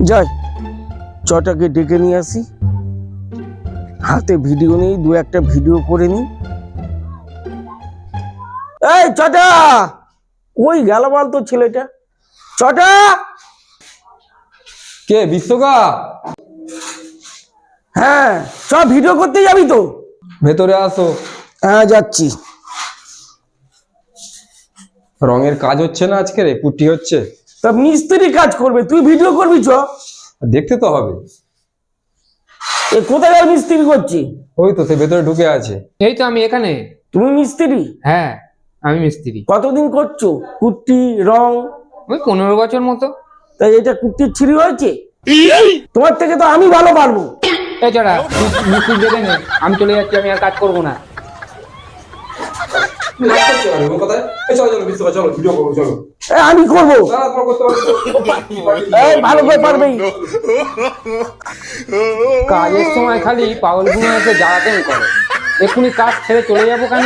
যাই চটাকে ডেকে নিয়ে আসি, হাতে ভিডিও নেই, দু একটা ভিডিও করে নি। এই চটা, কই গেল বল তো ছেলেটা? চটা! কে বিশ্বকা? হ্যাঁ চ, ভিডিও করতে যাবি তো? ভেতরে আসো। হ্যাঁ যাচ্ছি। রঙের কাজ হচ্ছে না আজকে রে, পুটি হচ্ছে। তা মিস্ত্রি কাজ করবে, তুই ভিডিও করবি? চ। দেখতে তো হবে। এ কোথায় মিস্ত্রি করছি? ওই তো সে ভেতরে ঢুকে আছে। এই তো আমি এখানে। তুমি মিস্ত্রি? হ্যাঁ আমি মিস্ত্রি। কতদিন করছো কুর্তি রং? ওই 15 বছর মতো। তাই এটা কুর্তির ছিঁড়ি হয়েছে? তোমার থেকে তো আমি ভালো পারবো। এই চড়া মিস্ত্রি দেখে নে, আমি চলে যাচ্ছি, আমি আর কাজ করবো না। আমি করবো। ভালো করে পারবে। কাজের সময় খালি পাগলগুলো এসে জ্বালাতেই করে। এক্ষুনি কাজ ছেড়ে চলে যাবো কেন?